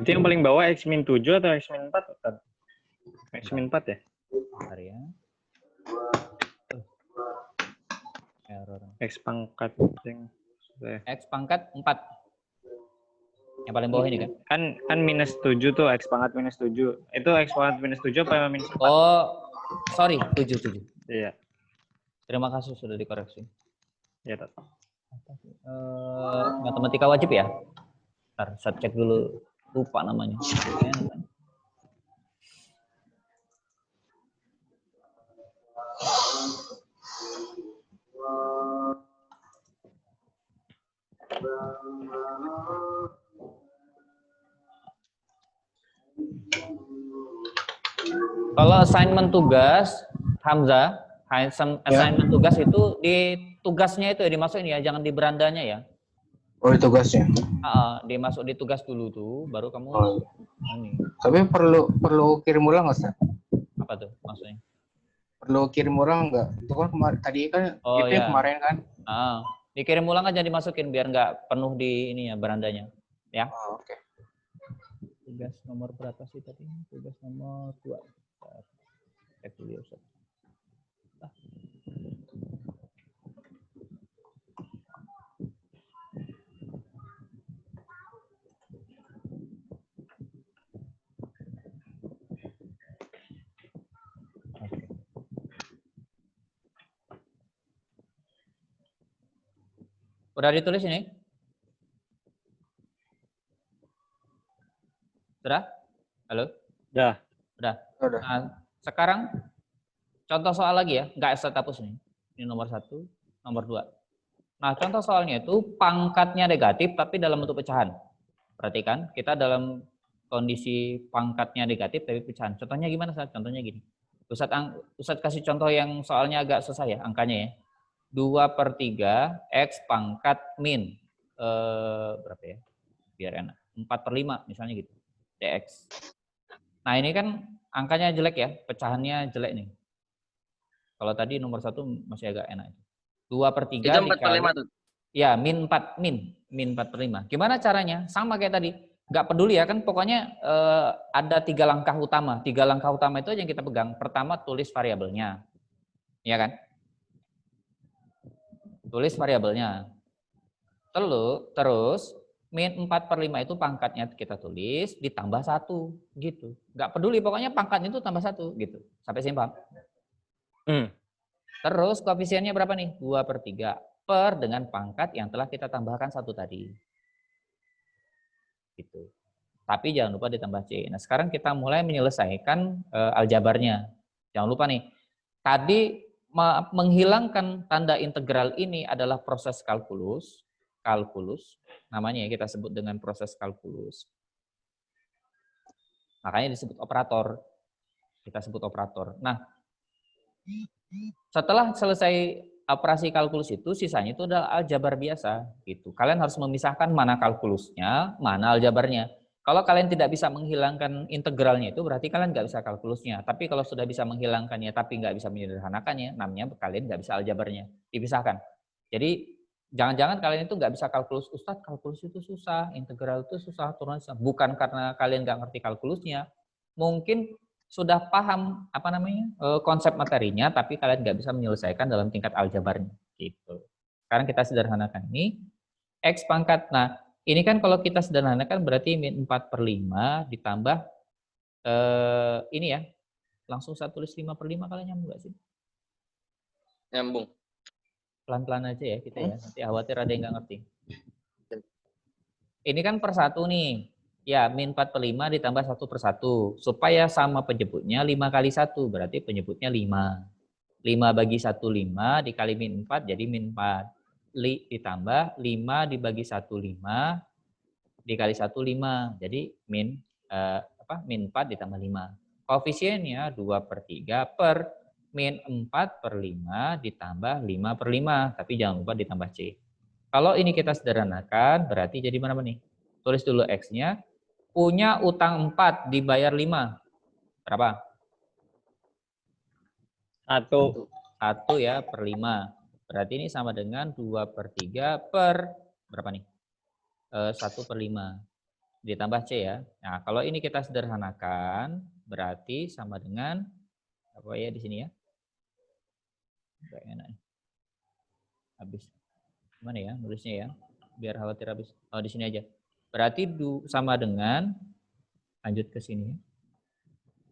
Itu yang paling bawah X-7 atau X-4? X-4 ya? Bentar ya. Error. X pangkat yang X pangkat 4. Yang paling bawah ini kan? kan -7 tuh, X pangkat -7. Itu X pangkat -7 apa -4? Oh, sorry, 7. Iya. Terima kasih sudah dikoreksi. Iya, Tat. Matematika wajib ya? Ntar saya cek dulu, lupa namanya. Kalau assignment tugas, Hamzah, assignment tugas itu di tugasnya itu ya dimasukin ya, jangan di berandanya ya. Oh, di tugasnya. Dimasuk di tugas dulu tuh, baru kamu ini. Tapi perlu kirim ulang nggak, Ustaz? Apa tuh maksudnya? Perlu kirim ulang nggak? Itu kan tadi kan iya. kemarin kan. Dikirim ulang aja dimasukin biar nggak penuh di ini ya berandanya. Ya. Oke. Tugas nomor berapa sih tadi? Tugas nomor 2. Cek dulu ya, Ustaz. Udah ditulis ini? Sudah? Halo? Udah. Nah, sekarang contoh soal lagi ya, nggak saya hapus nih. Ini nomor 1, nomor 2. Nah, contoh soalnya itu pangkatnya negatif tapi dalam bentuk pecahan. Perhatikan, kita dalam kondisi pangkatnya negatif tapi pecahan. Contohnya gimana, Ustaz? Contohnya gini. Ustaz kasih contoh yang soalnya agak susah ya, angkanya ya. 2/3 X pangkat min. Berapa ya? Biar enak. 4/5 misalnya gitu. DX. Nah, ini kan angkanya jelek ya, pecahannya jelek nih. Kalau tadi nomor 1 masih agak enak. 2/3 Itu 4/5 tuh. Ya, min 4/5. Gimana caranya? Sama kayak tadi. Nggak peduli ya, kan pokoknya ada 3 langkah utama. 3 langkah utama itu aja yang kita pegang. Pertama, tulis variabelnya. Ya kan? Tulis variabelnya. Terus min 4/5 itu pangkatnya kita tulis ditambah 1 gitu. Nggak peduli pokoknya pangkatnya itu tambah 1 gitu. Sampai sini paham? Terus koefisiennya berapa nih? 2/3 per dengan pangkat yang telah kita tambahkan 1 tadi. Gitu. Tapi jangan lupa ditambah C. Nah, sekarang kita mulai menyelesaikan aljabarnya. Jangan lupa nih. Tadi menghilangkan tanda integral ini adalah proses kalkulus, namanya ya kita sebut dengan proses kalkulus. Makanya disebut operator. Kita sebut operator. Nah, setelah selesai operasi kalkulus itu, sisanya itu adalah aljabar biasa gitu. Kalian harus memisahkan mana kalkulusnya, mana aljabarnya. Kalau kalian tidak bisa menghilangkan integralnya itu berarti kalian nggak bisa kalkulusnya. Tapi kalau sudah bisa menghilangkannya tapi nggak bisa menyederhanakannya, namanya kalian nggak bisa aljabarnya. Dipisahkan. Jadi jangan-jangan kalian itu nggak bisa kalkulus. Ustadz, kalkulus itu susah, integral itu susah, turunan susah. Bukan karena kalian nggak ngerti kalkulusnya. Mungkin sudah paham konsep materinya, tapi kalian nggak bisa menyelesaikan dalam tingkat aljabarnya. Gitu. Sekarang kita sederhanakan ini. X pangkat. Nah, ini kan kalau kita sederhanakan berarti min 4/5 ditambah ini ya. Langsung saya tulis 5/5 kalian nyambung nggak sih? Nyambung. Pelan-pelan aja ya kita ya. Nanti khawatir ada yang nggak ngerti. Ini kan per 1 nih. Ya, min 4/5 ditambah 1/1. Supaya sama penyebutnya 5 kali 1. Berarti penyebutnya 5. 5 bagi 1, 5. Dikali min 4 jadi min 4. Ditambah 5 dibagi 1, 5 dikali 1, 5. Jadi min 4 ditambah 5. Koefisiennya 2/3 per min 4/5 ditambah 5/5. Tapi jangan lupa ditambah C. Kalau ini kita sederhanakan berarti jadi mana nih? Tulis dulu X-nya. Punya utang 4 dibayar 5. Berapa? 1. 1 ya per 5. Berarti ini sama dengan 2/3 per berapa nih? 1/5. Ditambah C ya. Nah, kalau ini kita sederhanakan, berarti sama dengan, apa ya di sini ya? Gak enak. Habis. Gimana ya nulisnya ya? Biar khawatir habis. Oh, di sini aja. Berarti sama dengan, lanjut ke sini.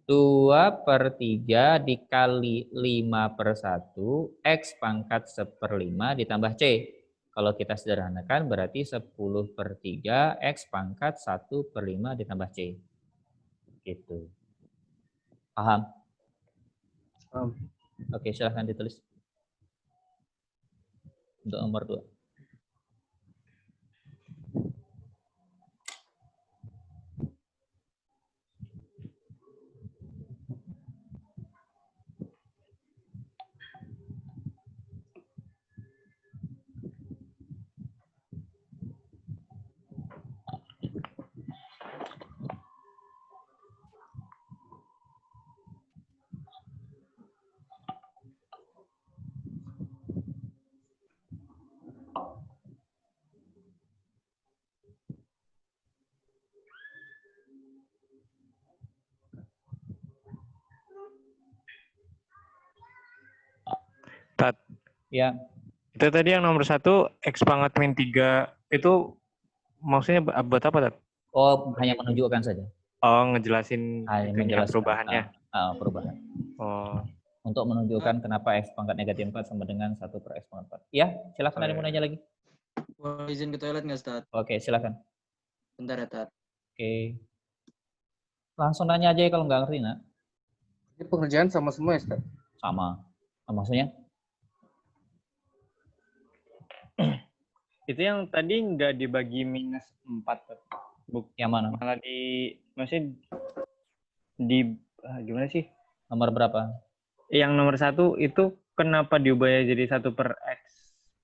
2/3 dikali 5/1 X pangkat 1/5 ditambah C. Kalau kita sederhanakan berarti 10/3 X pangkat 1/5 ditambah C. Gitu. Paham? Paham. Oke, silahkan ditulis. Untuk nomor 2. Tat. Ya. Itu tadi yang nomor 1 X pangkat min 3 itu maksudnya buat apa, Tat? Oh, hanya menunjukkan saja. Oh, ngejelasin Menjelaskan perubahannya. Perubahan. Oh. Untuk menunjukkan kenapa X pangkat negatif 4 sama dengan 1 per X pangkat 4. Ya, silakan ada yang mau nanya lagi. Boleh izin ke toilet nggak, Ustaz? Oke, silakan. Bentar ya, Tat. Oke. Langsung nanya aja ya kalau nggak ngerti, Nak. Ini pengerjaan sama semua ya, Ustaz? Sama. Maksudnya? Itu yang tadi nggak dibagi minus 4. Yang mana? Malah maksudnya gimana sih? Nomor berapa? Yang nomor 1 itu kenapa diubahnya jadi 1 per X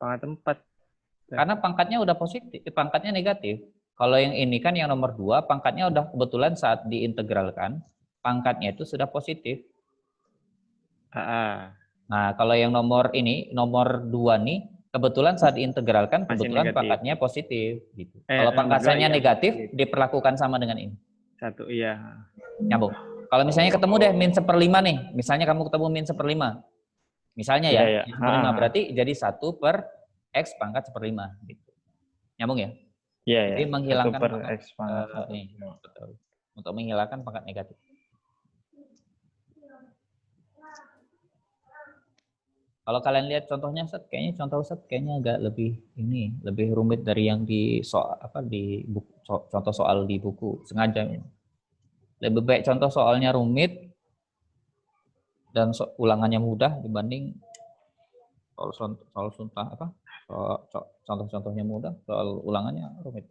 pangkat 4? Karena pangkatnya udah positif, pangkatnya negatif. Kalau yang ini kan yang nomor 2, pangkatnya udah kebetulan saat diintegralkan, pangkatnya itu sudah positif. Nah, kalau yang nomor 2 nih, kebetulan saat diintegralkan, kebetulan pangkatnya positif. Gitu. Kalau pangkatnya negatif, diperlakukan sama dengan ini. 1, iya. Nyambung. Kalau misalnya ketemu deh min 1/5 nih, misalnya kamu ketemu min 1/5. Misalnya ya, Iya. 1/5 berarti jadi 1 per X pangkat 1/5. Gitu. Nyambung ya? Iya, jadi menghilangkan 1 per pangkat, X pangkat 1. Betul. Untuk menghilangkan pangkat negatif. Kalau kalian lihat contohnya, kayaknya agak lebih rumit dari yang di contoh soal di buku. Sengaja. Lebih baik contoh soalnya rumit dan ulangannya mudah dibanding contoh-contohnya mudah, soal ulangannya rumit.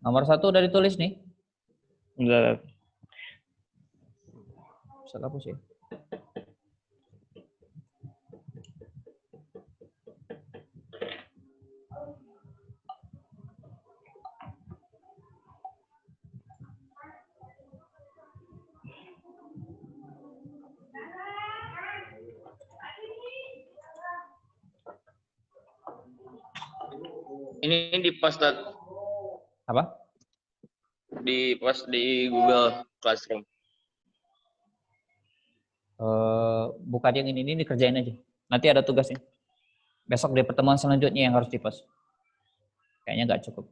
Nomor 1 udah ditulis nih. Udah, Tat. Bisa hapus ya. Ini di post Tat. Apa? Di post di Google Classroom. Bukan yang ini dikerjain aja. Nanti ada tugasnya. Besok di pertemuan selanjutnya yang harus di-post. Kayaknya nggak cukup.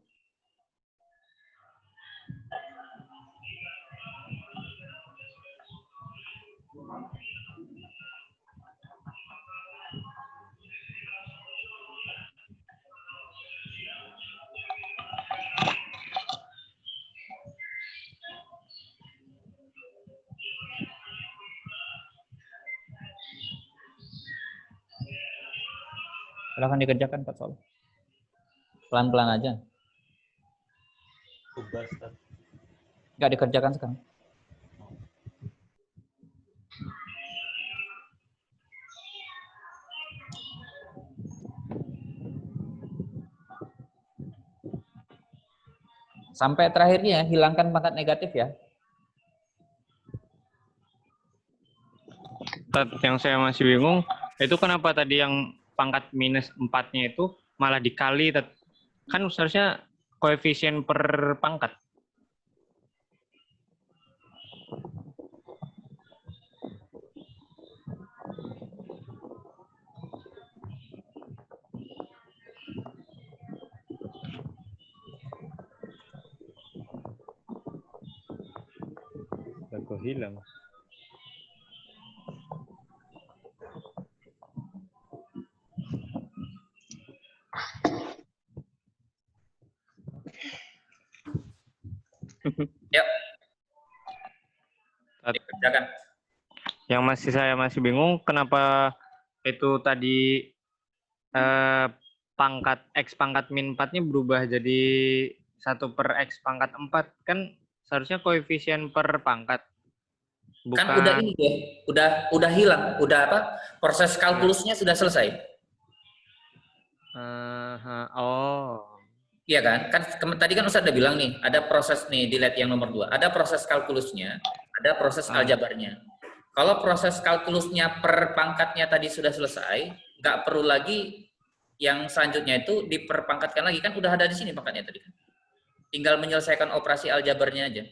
Silahkan dikerjakan Pak Sol. Pelan-pelan aja. Tugas, Tat. Nggak dikerjakan sekarang. Sampai terakhirnya hilangkan pangkat negatif ya. Tat, yang saya masih bingung, itu kenapa tadi yang pangkat minus 4-nya itu malah dikali, Tat? Kan seharusnya koefisien per pangkat. Kok hilang? Yuk. Tat, Dikerjakan. yang saya masih bingung kenapa itu tadi pangkat X pangkat min 4-nya berubah jadi 1 per X pangkat 4. Kan seharusnya koefisien per pangkat. Bukan. Kan udah ini ya, udah hilang, udah apa? Proses kalkulusnya sudah selesai. Oh. Iya kan? Tadi kan Ustaz udah bilang nih, ada proses nih, dilihat yang nomor 2. Ada proses kalkulusnya, ada proses aljabarnya. Kalau proses kalkulusnya per pangkatnya tadi sudah selesai, nggak perlu lagi yang selanjutnya itu diperpangkatkan lagi. Kan udah ada di sini pangkatnya tadi kan. Tinggal menyelesaikan operasi aljabarnya aja.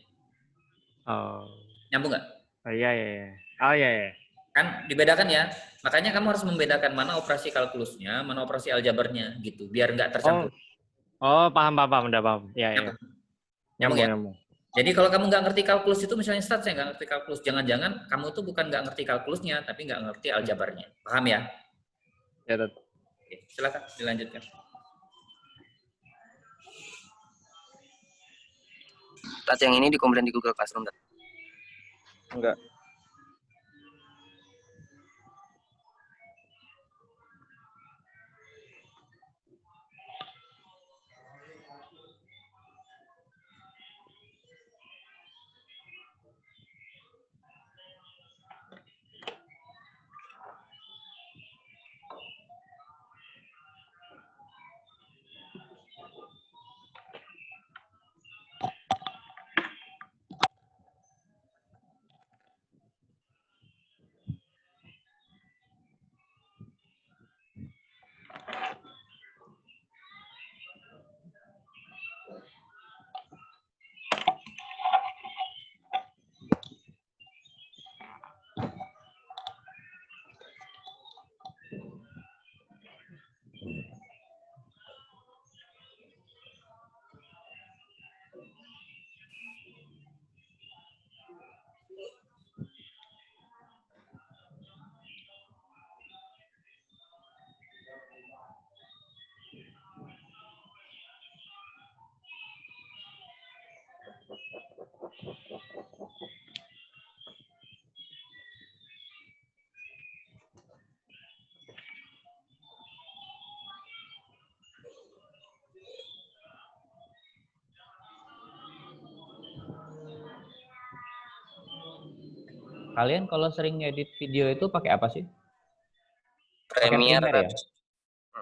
Oh. Nyambung nggak? Oh iya iya. Oh iya iya. Kan dibedakan ya. Makanya kamu harus membedakan mana operasi kalkulusnya, mana operasi aljabarnya gitu, biar nggak tercampur. Oh, paham, udah paham. Ya, ya. Nyambung ya? Nyambung. Jadi kalau kamu nggak ngerti kalkulus itu, misalnya Ustaz saya nggak ngerti kalkulus, jangan-jangan kamu tuh bukan nggak ngerti kalkulusnya, tapi nggak ngerti aljabarnya. Paham ya? Ya, Tat. Oke, silakan dilanjutkan. Tat, yang ini dikomplain di Google Classroom, Tat. Enggak. Kalian kalau sering ngedit video itu pakai apa sih? Pakai Premiere, Premiere ya?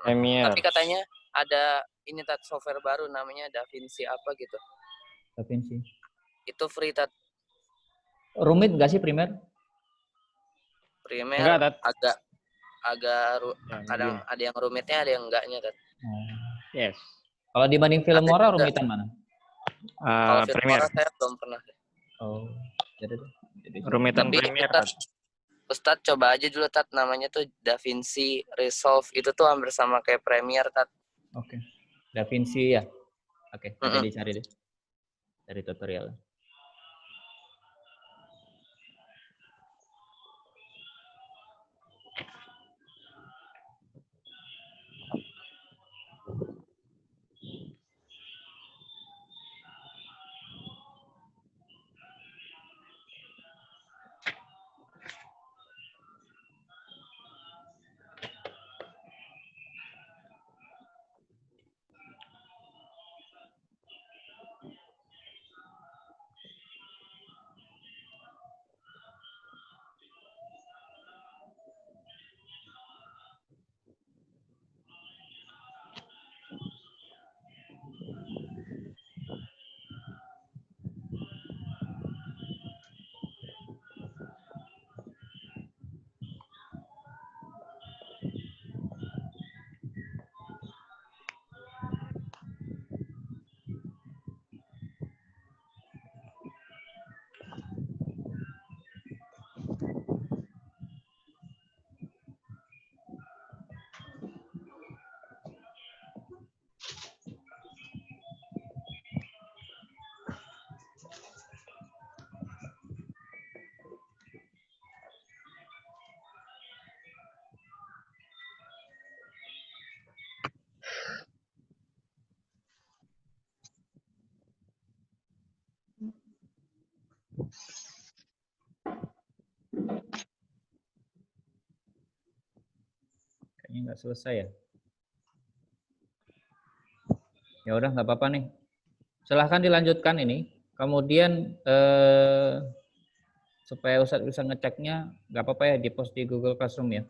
Premiere. Tapi katanya ada ini Tat, software baru namanya DaVinci apa gitu. DaVinci. Itu free Tat. Rumit nggak sih Premiere? Premiere Enggak, Tat. kadang ada yang rumitnya, ada yang enggaknya Tat. Yes. Kalau dibanding Filmora Ada juga. rumitan mana? Kalau Premiere. Filmora saya belum pernah. Oh, jadi Rumitan Tapi Premiere. Tat, Ustadz coba aja dulu Tat, namanya tuh DaVinci Resolve, itu tuh hampir sama kayak Premiere Tat. Oke. DaVinci ya. Oke, nanti dicari deh. Dari tutorial. Kayaknya nggak selesai ya. Ya udah nggak apa-apa nih. Silahkan dilanjutkan ini. Kemudian supaya Ustadz bisa ngeceknya, nggak apa-apa ya, di post di Google Classroom ya.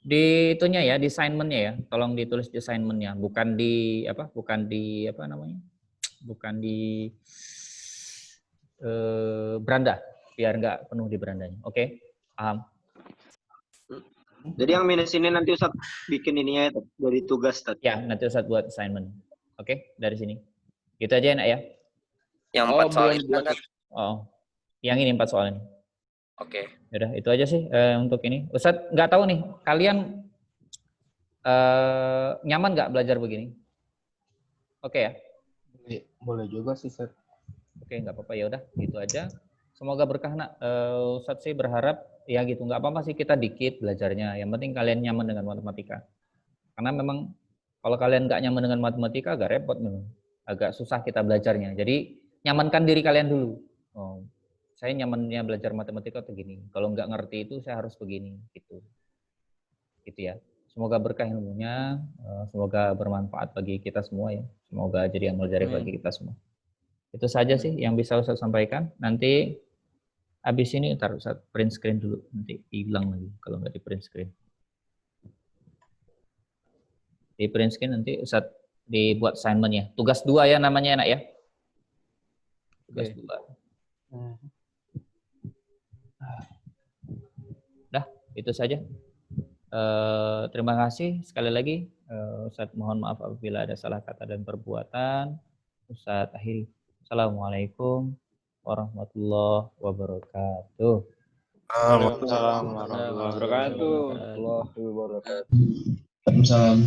Di itunya ya, di assignment-nya ya. Tolong ditulis di assignment-nya, bukan di apa namanya? Bukan di beranda, biar nggak penuh di berandanya. Oke, paham? Jadi yang minus ini nanti Ustaz bikin ininya ya, dari tugas Ustaz. Ya, nanti Ustadz buat assignment. Oke, dari sini. Gitu aja enak ya? Yang 4 soal itu kan Tat. Oh, yang ini 4 soal ini. Oke. Yaudah, itu aja sih untuk ini. Ustadz nggak tahu nih, kalian nyaman nggak belajar begini? Oke ya? Boleh juga sih, Ustaz. Oke, nggak apa-apa, ya udah, gitu aja. Semoga berkah nak. Ustadz sih berharap ya gitu, nggak apa-apa sih kita dikit belajarnya. Yang penting kalian nyaman dengan matematika. Karena memang kalau kalian nggak nyaman dengan matematika agak repot memang. Agak susah kita belajarnya. Jadi nyamankan diri kalian dulu. Oh, saya nyamannya belajar matematika tuh gini. Kalau nggak ngerti itu saya harus begini, gitu. Gitu ya. Semoga berkah ilmunya, semoga bermanfaat bagi kita semua ya. Semoga jadi amal jarih bagi kita semua. Itu saja sih yang bisa Ustaz sampaikan. Nanti habis ini ntar Ustaz print screen dulu, nanti hilang lagi kalau nggak di print screen. Di print screen nanti Ustaz dibuat assignment ya. Tugas 2 ya namanya enak ya. Tugas 2. Dah, itu saja. Terima kasih sekali lagi. Ustaz mohon maaf apabila ada salah kata dan perbuatan. Ustaz akhiri. Assalamualaikum warahmatullahi wabarakatuh. Waalaikumsalam warahmatullahi wabarakatuh. Waalaikumsalam.